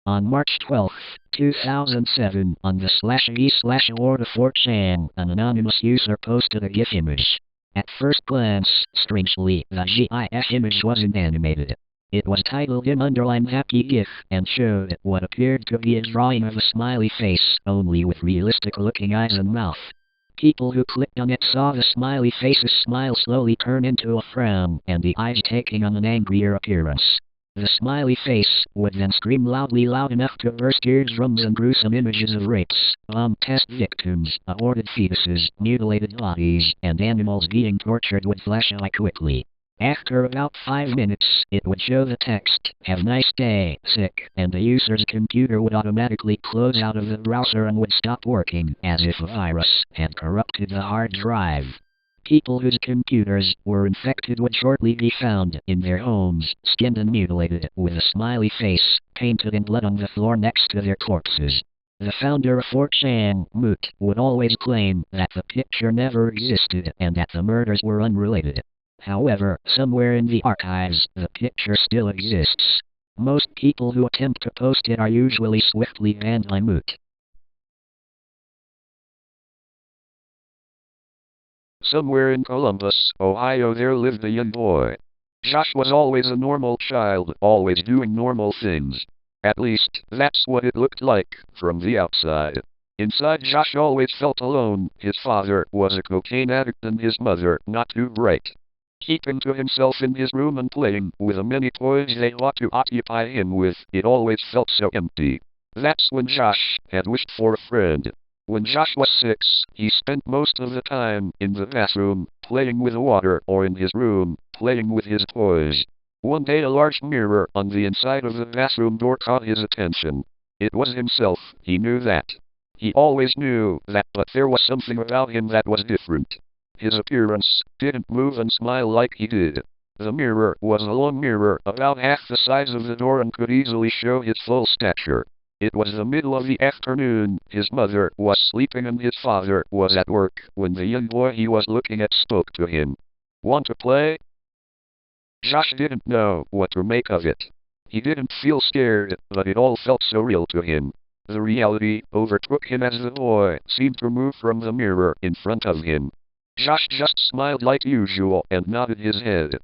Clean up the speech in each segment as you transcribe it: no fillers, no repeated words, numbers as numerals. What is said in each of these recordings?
On March 12, 2007, on the /e/award of 4chan, an anonymous user posted a GIF image. At first glance, strangely, the GIF image wasn't animated. It was titled _happy GIF and showed what appeared to be a drawing of a smiley face, only with realistic-looking eyes and mouth. People who clicked on it saw the smiley face's smile slowly turn into a frown, and the eyes taking on an angrier appearance. The smiley face would then scream loudly loud enough to burst eardrums, and gruesome images of rapes, bomb test victims, aborted fetuses, mutilated bodies, and animals being tortured would flash by quickly. After about 5 minutes, it would show the text, "Have a nice day, sick," and the user's computer would automatically close out of the browser and would stop working, as if a virus had corrupted the hard drive. People whose computers were infected would shortly be found in their homes, skinned and mutilated, with a smiley face, painted in blood on the floor next to their corpses. The founder of 4chan, Moot, would always claim that the picture never existed and that the murders were unrelated. However, somewhere in the archives, the picture still exists. Most people who attempt to post it are usually swiftly banned by Moot. Somewhere in Columbus, Ohio, there lived a young boy. Josh was always a normal child, always doing normal things. At least, that's what it looked like from the outside. Inside, Josh always felt alone. His father was a cocaine addict and his mother not too bright. Keeping to himself in his room and playing with the many toys they ought to occupy him with, it always felt so empty. That's when Josh had wished for a friend. When Josh was 6, he spent most of the time in the bathroom, playing with water, or in his room, playing with his toys. One day a large mirror on the inside of the bathroom door caught his attention. It was himself, he knew that. He always knew that, but there was something about him that was different. His appearance didn't move and smile like he did. The mirror was a long mirror about half the size of the door and could easily show his full stature. It was the middle of the afternoon, his mother was sleeping and his father was at work when the young boy he was looking at spoke to him. "Want to play?" Josh didn't know what to make of it. He didn't feel scared, but it all felt so real to him. The reality overtook him as the boy seemed to move from the mirror in front of him. Josh just smiled like usual and nodded his head.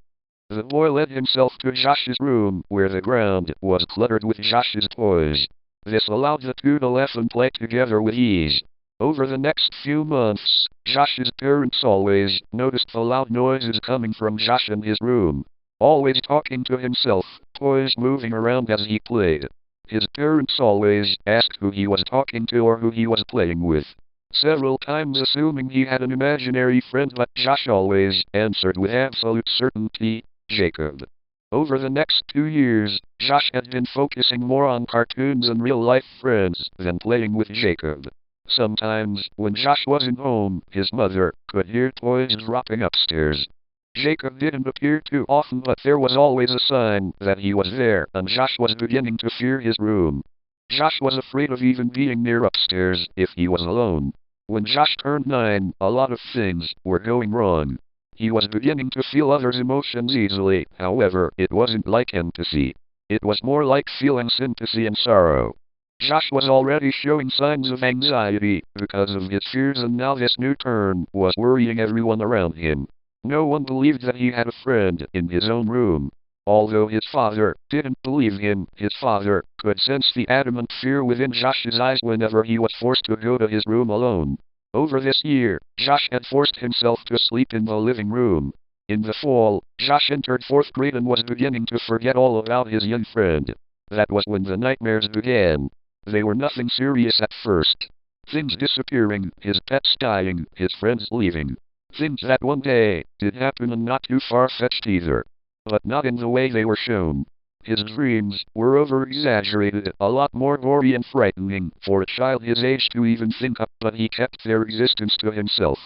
The boy led himself to Josh's room, where the ground was cluttered with Josh's toys. This allowed the two to laugh and play together with ease. Over the next few months, Josh's parents always noticed the loud noises coming from Josh in his room. Always talking to himself, toys moving around as he played. His parents always asked who he was talking to or who he was playing with. Several times assuming he had an imaginary friend, but Josh always answered with absolute certainty, "Jacob." Over the next 2 years, Josh had been focusing more on cartoons and real-life friends than playing with Jacob. Sometimes, when Josh wasn't home, his mother could hear toys dropping upstairs. Jacob didn't appear too often, but there was always a sign that he was there, and Josh was beginning to fear his room. Josh was afraid of even being near upstairs if he was alone. When Josh turned 9, a lot of things were going wrong. He was beginning to feel others' emotions easily, however, it wasn't like empathy. It was more like feeling sympathy and sorrow. Josh was already showing signs of anxiety because of his fears, and now this new turn was worrying everyone around him. No one believed that he had a friend in his own room. Although his father didn't believe him, his father could sense the adamant fear within Josh's eyes whenever he was forced to go to his room alone. Over this year, Josh had forced himself to sleep in the living room. In the fall, Josh entered 4th grade and was beginning to forget all about his young friend. That was when the nightmares began. They were nothing serious at first. Things disappearing, his pets dying, his friends leaving. Things that one day did happen, and not too far-fetched either. But not in the way they were shown. His dreams were over-exaggerated, a lot more gory and frightening for a child his age to even think of, but he kept their existence to himself.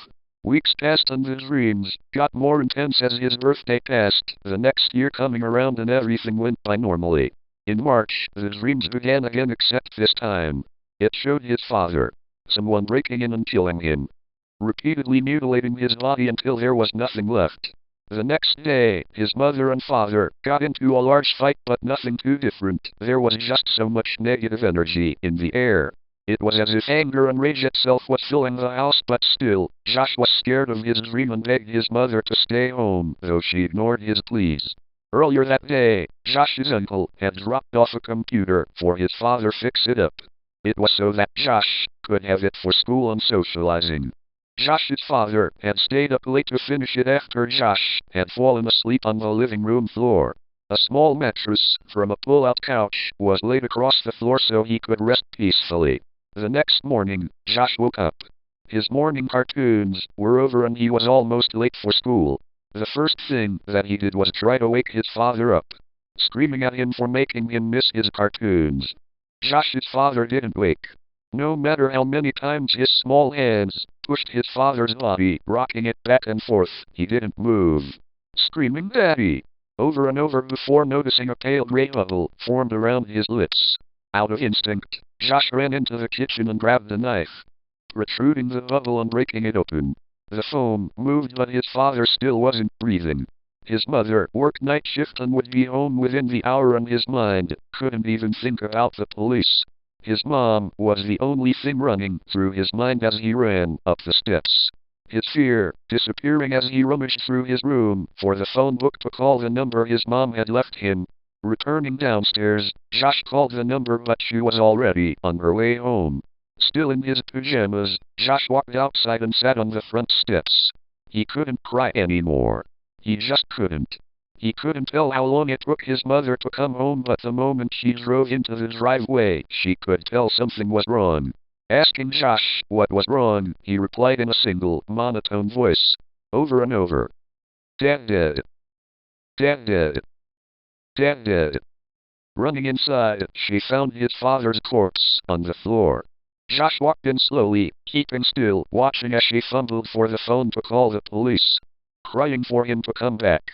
Weeks passed and the dreams got more intense as his birthday passed, the next year coming around and everything went by normally. In March, the dreams began again, except this time it showed his father, someone breaking in and killing him, repeatedly mutilating his body until there was nothing left. The next day, his mother and father got into a large fight, but nothing too different. There was just so much negative energy in the air. It was as if anger and rage itself was filling the house, but still, Josh was scared of his dream and begged his mother to stay home, though she ignored his pleas. Earlier that day, Josh's uncle had dropped off a computer for his father to fix it up. It was so that Josh could have it for school and socializing. Josh's father had stayed up late to finish it after Josh had fallen asleep on the living room floor. A small mattress from a pull-out couch was laid across the floor so he could rest peacefully. The next morning, Josh woke up. His morning cartoons were over and he was almost late for school. The first thing that he did was try to wake his father up, screaming at him for making him miss his cartoons. Josh's father didn't wake. No matter how many times his small hands pushed his father's body, rocking it back and forth, he didn't move, screaming "Daddy!" over and over before noticing a pale gray bubble formed around his lips. Out of instinct, Josh ran into the kitchen and grabbed a knife, protruding the bubble and breaking it open. The foam moved, but his father still wasn't breathing. His mother worked night shift and would be home within the hour, and his mind couldn't even think about the police. His mom was the only thing running through his mind as he ran up the steps, his fear disappearing as he rummaged through his room for the phone book to call the number his mom had left him. Returning downstairs, Josh called the number, but she was already on her way home. Still in his pajamas, Josh walked outside and sat on the front steps. He couldn't cry anymore. He just couldn't. He couldn't tell how long it took his mother to come home, but the moment she drove into the driveway, she could tell something was wrong. Asking Josh what was wrong, he replied in a single, monotone voice, over and over. "Dad dead. Dad dead. Dad dead." Running inside, she found his father's corpse on the floor. Josh walked in slowly, keeping still, watching as she fumbled for the phone to call the police, crying for him to come back,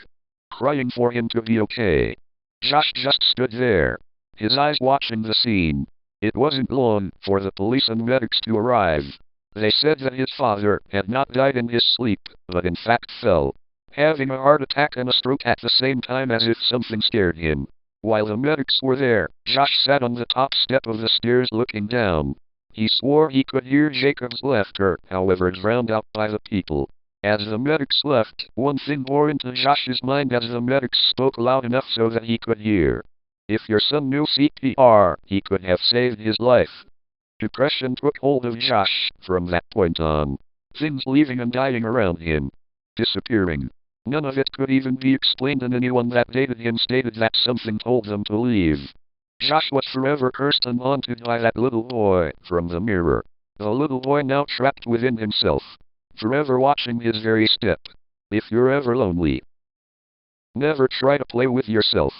crying for him to be okay. Josh just stood there, his eyes watching the scene. It wasn't long for the police and medics to arrive. They said that his father had not died in his sleep, but in fact fell, having a heart attack and a stroke at the same time, as if something scared him. While the medics were there, Josh sat on the top step of the stairs looking down. He swore he could hear Jacob's laughter, however drowned out by the people. As the medics left, one thing bore into Josh's mind as the medics spoke loud enough so that he could hear. If your son knew CPR, he could have saved his life. Depression took hold of Josh from that point on. Things leaving and dying around him, disappearing. None of it could even be explained, and anyone that dated him stated that something told them to leave. Josh was forever cursed and haunted by that little boy from the mirror. The little boy now trapped within himself, forever watching his very step. If you're ever lonely, never try to play with yourself.